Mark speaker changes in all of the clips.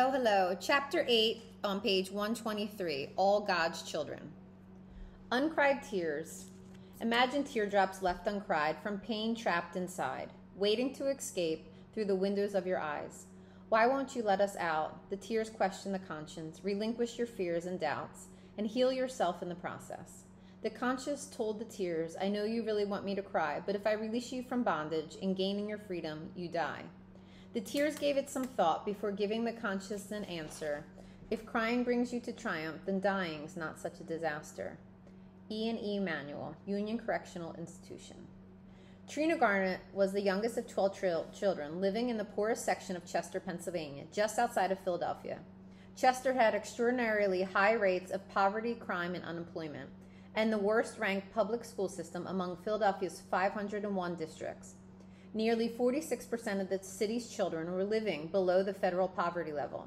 Speaker 1: Hello, hello. Chapter 8 on page 123, All God's Children. Uncried tears. Imagine teardrops left uncried from pain trapped inside, waiting to escape through the windows of your eyes. Why won't you let us out? The tears question the conscience, relinquish your fears and doubts, and heal yourself in the process. The conscience told the tears, I know you really want me to cry, but if I release you from bondage and gaining your freedom, you die. The tears gave it some thought before giving the conscience an answer. If crying brings you to triumph, then dying's not such a disaster. E&E Manual, Union Correctional Institution. Trina Garnett was the youngest of 12 children, living in the poorest section of Chester, Pennsylvania, just outside of Philadelphia. Chester had extraordinarily high rates of poverty, crime, and unemployment, and the worst-ranked public school system among Philadelphia's 501 districts. Nearly 46% of the city's children were living below the federal poverty level.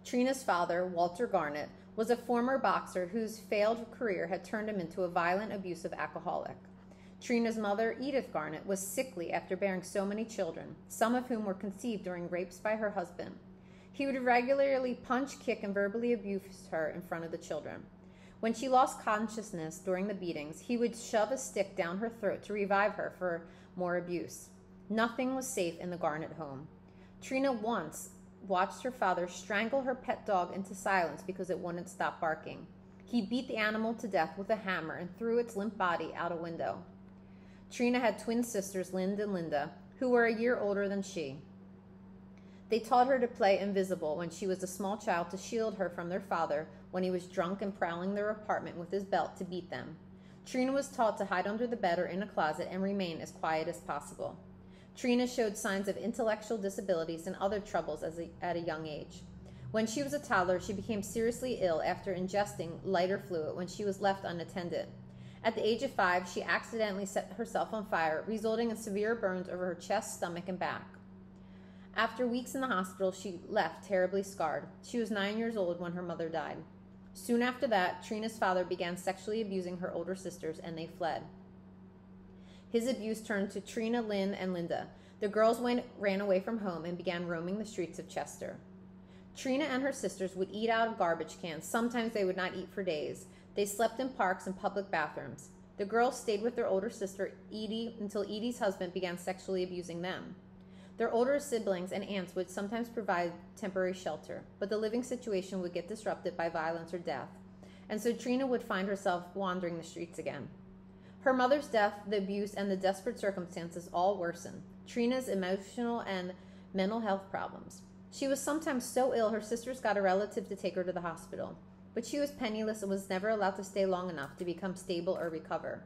Speaker 1: Trina's father, Walter Garnett, was a former boxer whose failed career had turned him into a violent, abusive alcoholic. Trina's mother, Edith Garnett, was sickly after bearing so many children, some of whom were conceived during rapes by her husband. He would regularly punch, kick, and verbally abuse her in front of the children. When she lost consciousness during the beatings, he would shove a stick down her throat to revive her for more abuse. Nothing was safe in the Garnett home. Trina once watched her father strangle her pet dog into silence because it wouldn't stop barking. He beat the animal to death with a hammer and threw its limp body out a window. Trina had twin sisters, Linda and Linda, who were a year older than she. They taught her to play invisible when she was a small child to shield her from their father when he was drunk and prowling their apartment with his belt to beat them. Trina was taught to hide under the bed or in a closet and remain as quiet as possible. Trina showed signs of intellectual disabilities and other troubles at a young age. When she was a toddler, she became seriously ill after ingesting lighter fluid when she was left unattended. At the age of 5, she accidentally set herself on fire, resulting in severe burns over her chest, stomach, and back. After weeks in the hospital, she left terribly scarred. She was 9 years old when her mother died. Soon after that, Trina's father began sexually abusing her older sisters, and they fled. His abuse turned to Trina, Lynn, and Linda. The girls ran away from home and began roaming the streets of Chester. Trina and her sisters would eat out of garbage cans. Sometimes they would not eat for days. They slept in parks and public bathrooms. The girls stayed with their older sister, Edie, until Edie's husband began sexually abusing them. Their older siblings and aunts would sometimes provide temporary shelter, but the living situation would get disrupted by violence or death, and so Trina would find herself wandering the streets again. Her mother's death, the abuse, and the desperate circumstances all worsened Trina's emotional and mental health problems. She was sometimes so ill her sisters got a relative to take her to the hospital, but she was penniless and was never allowed to stay long enough to become stable or recover.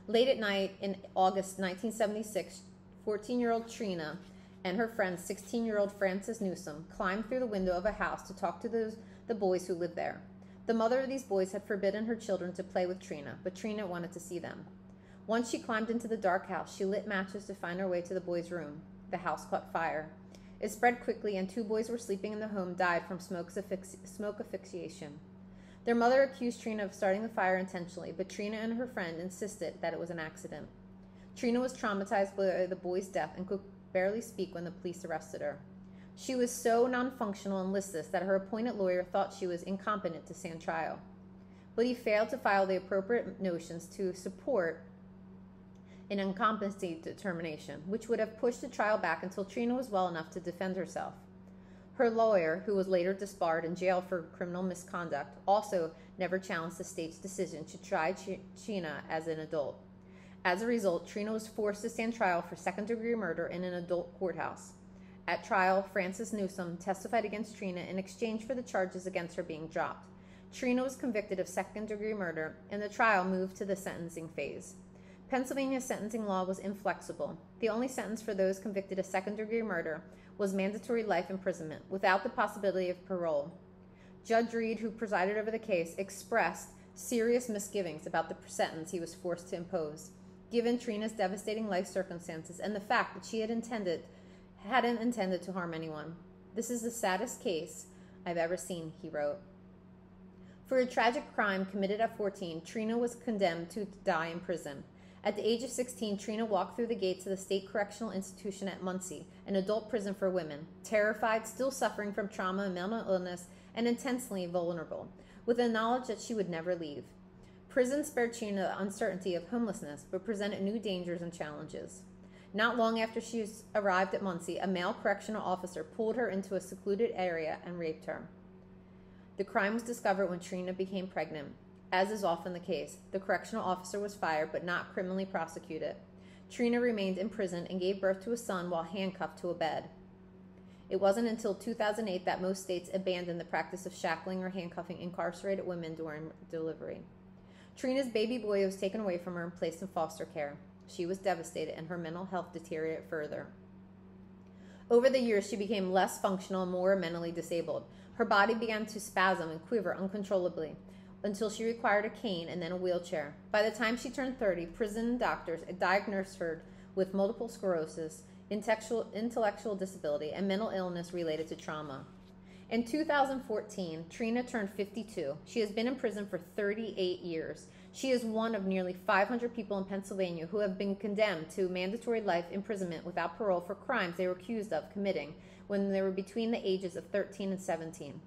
Speaker 1: Late at night in August 1976, 14-year-old Trina and her friend, 16-year-old Frances Newsom, climbed through the window of a house to talk to the boys who lived there. The mother of these boys had forbidden her children to play with Trina, but Trina wanted to see them. Once she climbed into the dark house, she lit matches to find her way to the boys' room. The house caught fire. It spread quickly, and 2 boys were sleeping in the home died from smoke asphyxiation. Their mother accused Trina of starting the fire intentionally, but Trina and her friend insisted that it was an accident. Trina was traumatized by the boy's death and could barely speak when the police arrested her. She was so non-functional and listless that her appointed lawyer thought she was incompetent to stand trial. But he failed to file the appropriate motions to support an incompetency determination, which would have pushed the trial back until Trina was well enough to defend herself. Her lawyer, who was later disbarred and jailed for criminal misconduct, also never challenged the state's decision to try Trina as an adult. As a result, Trina was forced to stand trial for second-degree murder in an adult courthouse. At trial, Frances Newsom testified against Trina in exchange for the charges against her being dropped. Trina was convicted of second-degree murder, and the trial moved to the sentencing phase. Pennsylvania's sentencing law was inflexible. The only sentence for those convicted of second-degree murder was mandatory life imprisonment, without the possibility of parole. Judge Reed, who presided over the case, expressed serious misgivings about the sentence he was forced to impose, given Trina's devastating life circumstances and the fact that she hadn't intended to harm anyone. This is the saddest case I've ever seen, he wrote. For a tragic crime committed at 14, Trina was condemned to die in prison. At the age of 16, Trina walked through the gates of the State Correctional Institution at Muncie, an adult prison for women, terrified, still suffering from trauma and mental illness, and intensely vulnerable, with the knowledge that she would never leave. Prison spared Trina the uncertainty of homelessness, but presented new dangers and challenges. Not long after she arrived at Muncie, a male correctional officer pulled her into a secluded area and raped her. The crime was discovered when Trina became pregnant. As is often the case, the correctional officer was fired but not criminally prosecuted. Trina remained in prison and gave birth to a son while handcuffed to a bed. It wasn't until 2008 that most states abandoned the practice of shackling or handcuffing incarcerated women during delivery. Trina's baby boy was taken away from her and placed in foster care. She was devastated and her mental health deteriorated further. Over the years, she became less functional and more mentally disabled. Her body began to spasm and quiver uncontrollably until she required a cane and then a wheelchair. By the time she turned 30, prison doctors diagnosed her with multiple sclerosis, intellectual disability, and mental illness related to trauma. In 2014, Trina turned 52. She has been in prison for 38 years. She is one of nearly 500 people in Pennsylvania who have been condemned to mandatory life imprisonment without parole for crimes they were accused of committing when they were between the ages of 13 and 17.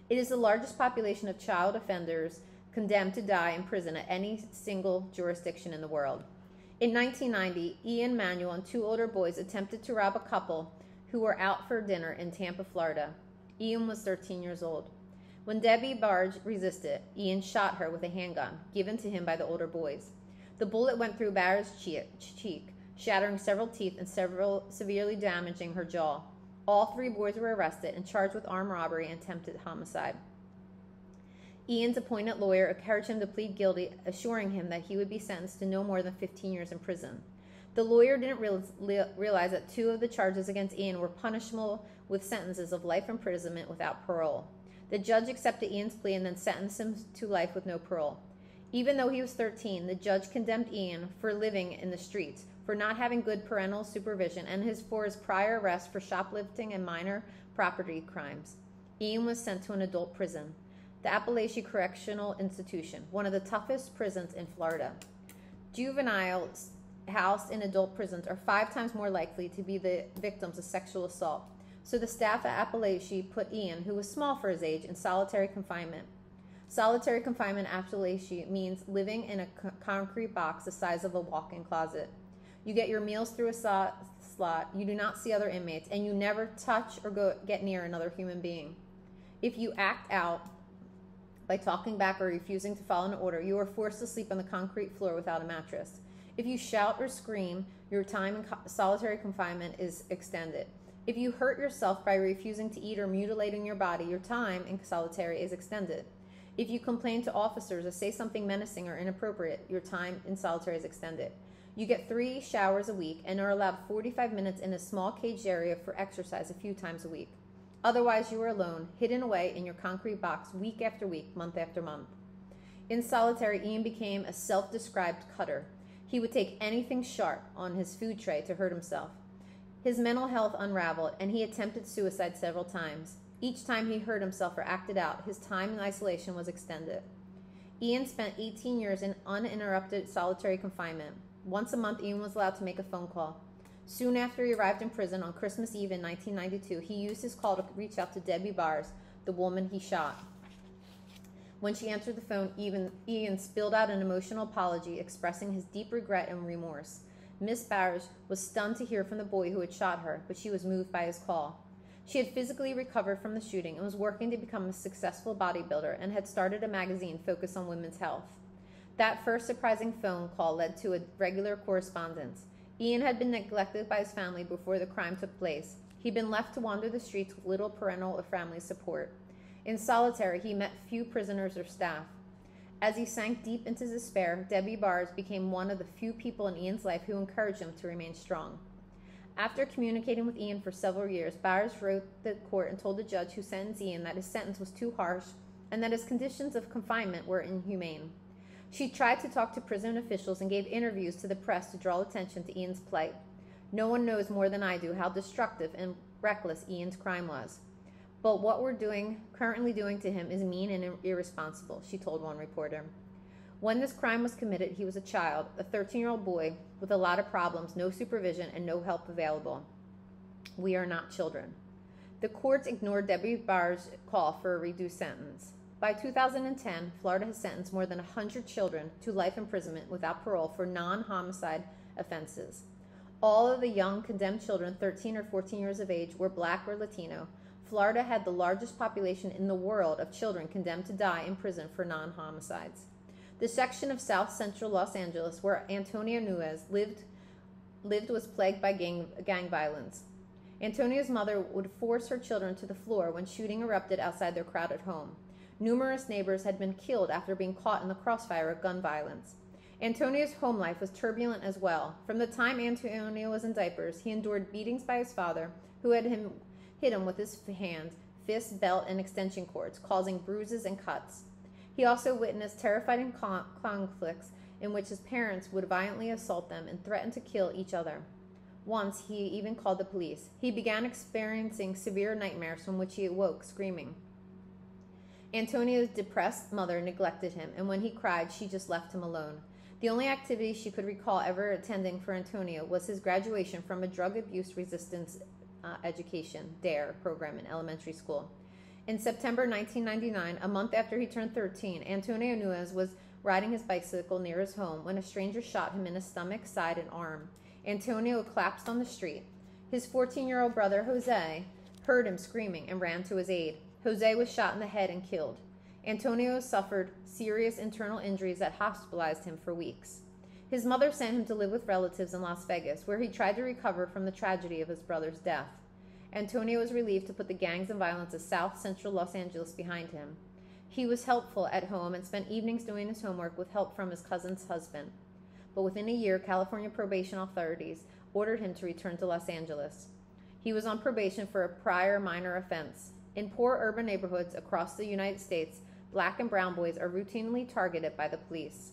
Speaker 1: It is the largest population of child offenders condemned to die in prison at any single jurisdiction in the world. In 1990, Ian Manuel and two older boys attempted to rob a couple who were out for dinner in Tampa, Florida. Ian was 13 years old. When Debbie Barge resisted, Ian shot her with a handgun given to him by the older boys. The bullet went through Barge's cheek, shattering several teeth and severely damaging her jaw. All three boys were arrested and charged with armed robbery and attempted homicide. Ian's appointed lawyer encouraged him to plead guilty, assuring him that he would be sentenced to no more than 15 years in prison. The lawyer didn't realize that two of the charges against Ian were punishable with sentences of life imprisonment without parole. The judge accepted Ian's plea and then sentenced him to life with no parole. Even though he was 13, the judge condemned Ian for living in the streets, for not having good parental supervision, and for his prior arrest for shoplifting and minor property crimes. Ian was sent to an adult prison, the Appalachian Correctional Institution, one of the toughest prisons in Florida. Juveniles housed in adult prisons are 5 times more likely to be the victims of sexual assault. So the staff at Appalachian put Ian, who was small for his age, in solitary confinement. Solitary confinement at Appalachian means living in a concrete box the size of a walk-in closet. You get your meals through a slot, you do not see other inmates, and you never touch or get near another human being. If you act out by talking back or refusing to follow an order, you are forced to sleep on the concrete floor without a mattress. If you shout or scream, your time in solitary confinement is extended. If you hurt yourself by refusing to eat or mutilating your body, your time in solitary is extended. If you complain to officers or say something menacing or inappropriate, your time in solitary is extended. You get 3 showers a week and are allowed 45 minutes in a small caged area for exercise a few times a week. Otherwise, you are alone, hidden away in your concrete box week after week, month after month. In solitary, Ian became a self-described cutter. He would take anything sharp on his food tray to hurt himself. His mental health unraveled, and he attempted suicide several times. Each time he hurt himself or acted out, his time in isolation was extended. Ian spent 18 years in uninterrupted solitary confinement. Once a month, Ian was allowed to make a phone call. Soon after he arrived in prison on Christmas Eve in 1992, he used his call to reach out to Debbie Barge, the woman he shot. When she answered the phone, Ian spilled out an emotional apology, expressing his deep regret and remorse. Miss Barge was stunned to hear from the boy who had shot her, but she was moved by his call. She had physically recovered from the shooting and was working to become a successful bodybuilder and had started a magazine focused on women's health. That first surprising phone call led to a regular correspondence. Ian had been neglected by his family before the crime took place. He'd been left to wander the streets with little parental or family support. In solitary, he met few prisoners or staff. As he sank deep into despair, Debbie Barge became one of the few people in Ian's life who encouraged him to remain strong. After communicating with Ian for several years, Barge wrote the court and told the judge who sentenced Ian that his sentence was too harsh and that his conditions of confinement were inhumane. She tried to talk to prison officials and gave interviews to the press to draw attention to Ian's plight. No one knows more than I do how destructive and reckless Ian's crime was. But what we're currently doing to him is mean and irresponsible, she told one reporter. When this crime was committed, he was a child, a 13-year-old boy with a lot of problems, no supervision, and no help available. We are not children. The courts ignored Debbie Barr's call for a reduced sentence. By 2010, Florida has sentenced more than 100 children to life imprisonment without parole for non-homicide offenses. All of the young condemned children, 13 or 14 years of age, were Black or Latino. Florida had the largest population in the world of children condemned to die in prison for non-homicides. The section of South Central Los Angeles where Antonio Nuez lived was plagued by gang violence. Antonio's mother would force her children to the floor when shooting erupted outside their crowded home. Numerous neighbors had been killed after being caught in the crossfire of gun violence. Antonio's home life was turbulent as well. From the time Antonio was in diapers, he endured beatings by his father, who had hit him with his hands, fists, belt, and extension cords, causing bruises and cuts. He also witnessed terrifying conflicts in which his parents would violently assault them and threaten to kill each other. Once, he even called the police. He began experiencing severe nightmares from which he awoke screaming. Antonio's depressed mother neglected him, and when he cried, she just left him alone. The only activity she could recall ever attending for Antonio was his graduation from a drug abuse resistance education DARE program in elementary school. In September 1999, a month after he turned 13, Antonio Nuez was riding his bicycle near his home when a stranger shot him in his stomach, side, and arm. Antonio collapsed on the street. His 14-year-old brother, Jose, heard him screaming and ran to his aid. Jose was shot in the head and killed. Antonio suffered serious internal injuries that hospitalized him for weeks. His mother sent him to live with relatives in Las Vegas, where he tried to recover from the tragedy of his brother's death. Antonio was relieved to put the gangs and violence of South Central Los Angeles behind him. He was helpful at home and spent evenings doing his homework with help from his cousin's husband. But within a year, California probation authorities ordered him to return to Los Angeles. He was on probation for a prior minor offense. In poor urban neighborhoods across the United States, Black and brown boys are routinely targeted by the police.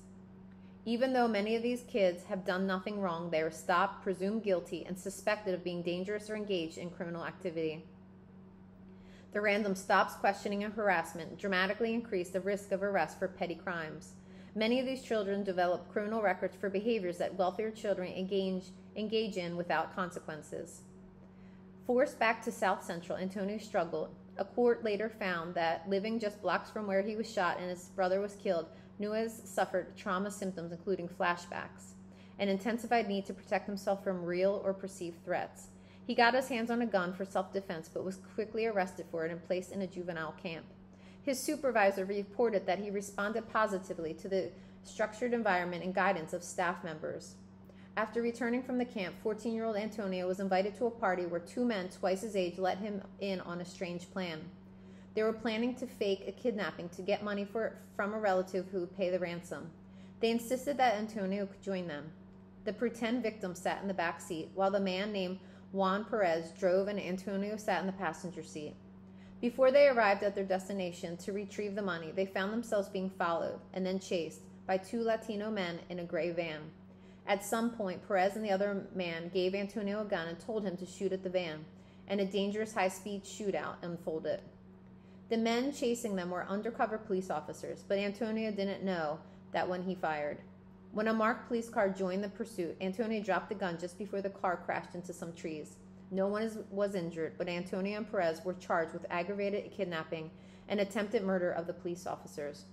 Speaker 1: Even though many of these kids have done nothing wrong, they are stopped, presumed guilty, and suspected of being dangerous or engaged in criminal activity. The random stops, questioning, and harassment dramatically increase the risk of arrest for petty crimes. Many of these children develop criminal records for behaviors that wealthier children engage in without consequences. Forced back to South Central, Antonio struggled. A court later found that living just blocks from where he was shot and his brother was killed, Nuez suffered trauma symptoms including flashbacks, an intensified need to protect himself from real or perceived threats. He got his hands on a gun for self-defense but was quickly arrested for it and placed in a juvenile camp. His supervisor reported that he responded positively to the structured environment and guidance of staff members. After returning from the camp, 14-year-old Antonio was invited to a party where two men twice his age let him in on a strange plan. They were planning to fake a kidnapping to get money from a relative who would pay the ransom. They insisted that Antonio could join them. The pretend victim sat in the back seat, while the man named Juan Perez drove and Antonio sat in the passenger seat. Before they arrived at their destination to retrieve the money, they found themselves being followed and then chased by two Latino men in a gray van. At some point, Perez and the other man gave Antonio a gun and told him to shoot at the van, and a dangerous high-speed shootout unfolded. The men chasing them were undercover police officers, but Antonio didn't know that when he fired. When a marked police car joined the pursuit, Antonio dropped the gun just before the car crashed into some trees. No one was injured, but Antonio and Perez were charged with aggravated kidnapping and attempted murder of the police officers.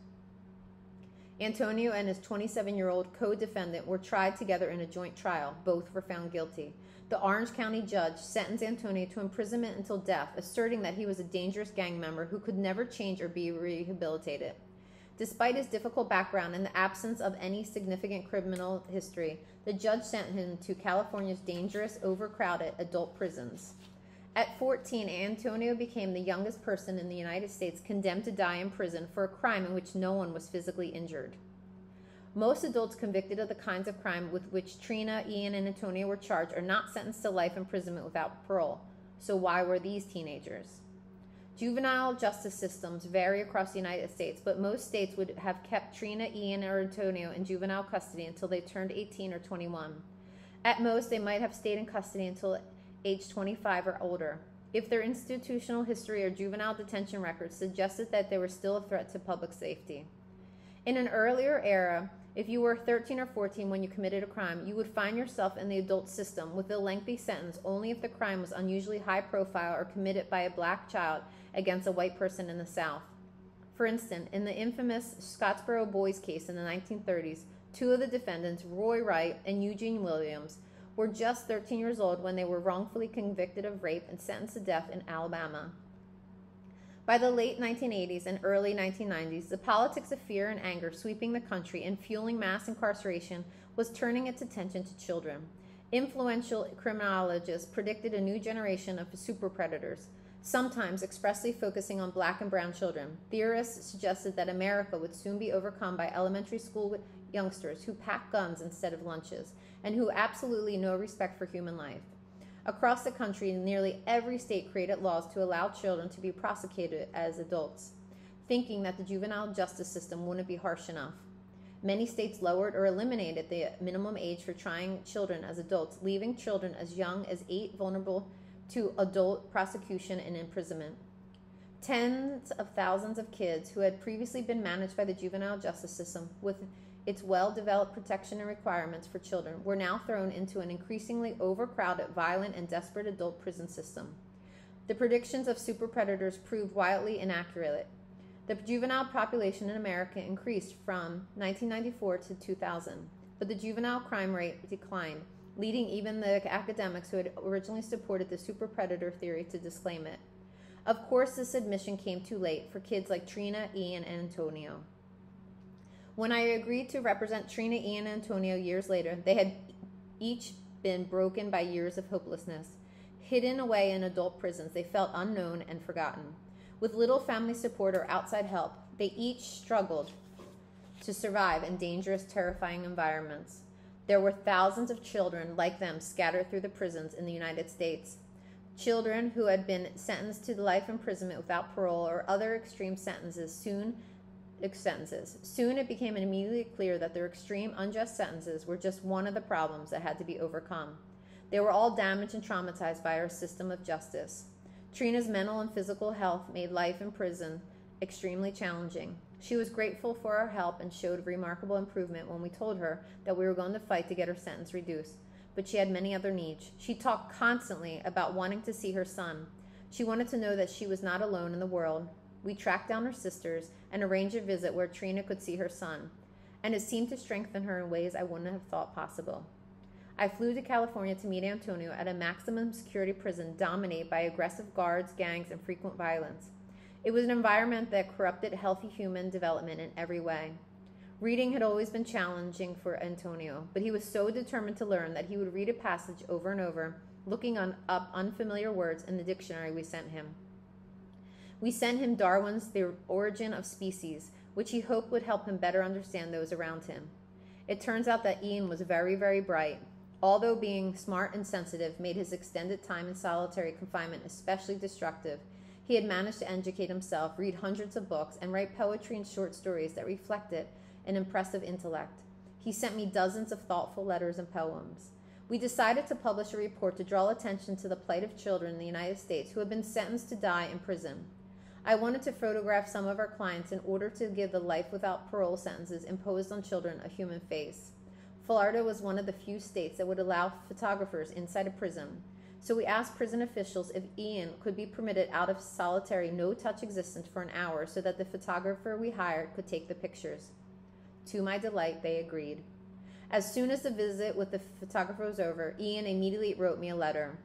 Speaker 1: Antonio and his 27-year-old co-defendant were tried together in a joint trial. Both were found guilty. The Orange County judge sentenced Antonio to imprisonment until death, asserting that he was a dangerous gang member who could never change or be rehabilitated. Despite his difficult background and the absence of any significant criminal history, the judge sent him to California's dangerous, overcrowded adult prisons. At 14, Antonio became the youngest person in the United States condemned to die in prison for a crime in which no one was physically injured. Most adults convicted of the kinds of crime with which Trina, Ian, and Antonio were charged are not sentenced to life imprisonment without parole. So why were these teenagers? Juvenile justice systems vary across the United States, but most states would have kept Trina, Ian, or Antonio in juvenile custody until they turned 18 or 21. At most, they might have stayed in custody until age 25 or older, if their institutional history or juvenile detention records suggested that they were still a threat to public safety. In an earlier era, if you were 13 or 14 when you committed a crime, you would find yourself in the adult system with a lengthy sentence only if the crime was unusually high profile or committed by a black child against a white person in the South. For instance, in the infamous Scottsboro Boys case in the 1930s, two of the defendants, Roy Wright and Eugene Williams, were just 13 years old when they were wrongfully convicted of rape and sentenced to death in Alabama. By the late 1980s and early 1990s, the politics of fear and anger sweeping the country and fueling mass incarceration was turning its attention to children. Influential criminologists predicted a new generation of super predators, sometimes expressly focusing on black and brown children. Theorists suggested that America would soon be overcome by elementary school youngsters who pack guns instead of lunches and who absolutely no respect for human life. Across the country, nearly every state created laws to allow children to be prosecuted as adults, thinking that the juvenile justice system wouldn't be harsh enough. Many states lowered or eliminated the minimum age for trying children as adults, leaving children as young as 8 vulnerable to adult prosecution and imprisonment. Tens of thousands of kids who had previously been managed by the juvenile justice system with its well-developed protection and requirements for children were now thrown into an increasingly overcrowded, violent, and desperate adult prison system. The predictions of super predators proved wildly inaccurate. The juvenile population in America increased from 1994 to 2000, but the juvenile crime rate declined, leading even the academics who had originally supported the super predator theory to disclaim it. Of course, this admission came too late for kids like Trina, Ian, and Antonio. When I agreed to represent Trina, Ian, and Antonio years later, they had each been broken by years of hopelessness. Hidden away in adult prisons, they felt unknown and forgotten. With little family support or outside help, they each struggled to survive in dangerous, terrifying environments. There were thousands of children like them scattered through the prisons in the United States. Children who had been sentenced to life imprisonment without parole or other extreme sentences. Soon it became immediately clear that their extreme, unjust sentences were just one of the problems that had to be overcome. They were all damaged and traumatized by our system of justice. Trina's mental and physical health made life in prison extremely challenging. She was grateful for our help and showed remarkable improvement when we told her that we were going to fight to get her sentence reduced. But she had many other needs. She talked constantly about wanting to see her son. She wanted to know that she was not alone in the world. We tracked down her sisters and arranged a visit where Trina could see her son, and it seemed to strengthen her in ways I wouldn't have thought possible. I flew to California to meet Antonio at a maximum security prison dominated by aggressive guards, gangs, and frequent violence. It was an environment that corrupted healthy human development in every way. Reading had always been challenging for Antonio, but he was so determined to learn that he would read a passage over and over, looking up unfamiliar words in the dictionary we sent him. We sent him Darwin's The Origin of Species, which he hoped would help him better understand those around him. It turns out that Ian was very, very bright. Although being smart and sensitive made his extended time in solitary confinement especially destructive, he had managed to educate himself, read hundreds of books, and write poetry and short stories that reflected an impressive intellect. He sent me dozens of thoughtful letters and poems. We decided to publish a report to draw attention to the plight of children in the United States who had been sentenced to die in prison. I wanted to photograph some of our clients in order to give the life without parole sentences imposed on children a human face. Florida was one of the few states that would allow photographers inside a prison, so we asked prison officials if Ian could be permitted out of solitary, no-touch existence for an hour so that the photographer we hired could take the pictures. To my delight, they agreed. As soon as the visit with the photographer was over, Ian immediately wrote me a letter.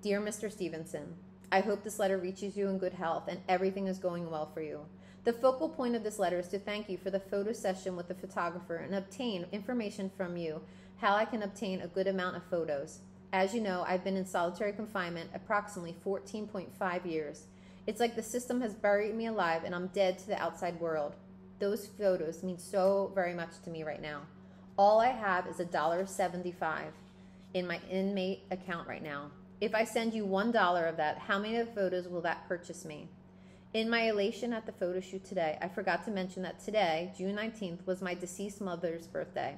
Speaker 1: Dear Mr. Stevenson, I hope this letter reaches you in good health and everything is going well for you. The focal point of this letter is to thank you for the photo session with the photographer and obtain information from you how I can obtain a good amount of photos. As you know, I've been in solitary confinement approximately 14.5 years. It's like the system has buried me alive and I'm dead to the outside world. Those photos mean so very much to me right now. All I have is $1.75 in my inmate account right now. If I send you $1 of that, how many photos will that purchase me? In my elation at the photo shoot today, I forgot to mention that today, June 19th, was my deceased mother's birthday.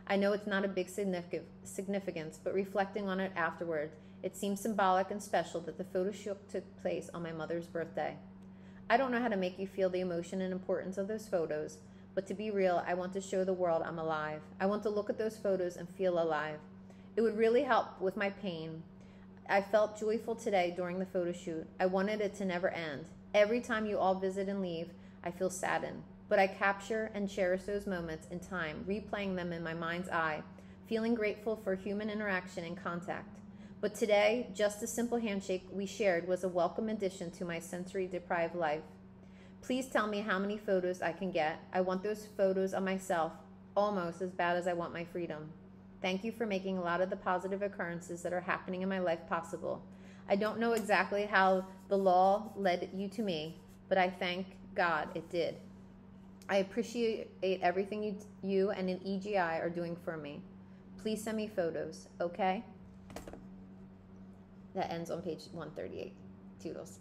Speaker 1: I know it's not a big significance, but reflecting on it afterward, it seems symbolic and special that the photo shoot took place on my mother's birthday. I don't know how to make you feel the emotion and importance of those photos, but to be real, I want to show the world I'm alive. I want to look at those photos and feel alive. It would really help with my pain. I felt joyful today during the photo shoot. I wanted it to never end. Every time you all visit and leave, I feel saddened. But I capture and cherish those moments in time, replaying them in my mind's eye, feeling grateful for human interaction and contact. But today, just a simple handshake we shared was a welcome addition to my sensory-deprived life. Please tell me how many photos I can get. I want those photos of myself almost as bad as I want my freedom. Thank you for making a lot of the positive occurrences that are happening in my life possible. I don't know exactly how the law led you to me, but I thank God it did. I appreciate everything you and an EGI are doing for me. Please send me photos, okay? That ends on page 138. Toodles.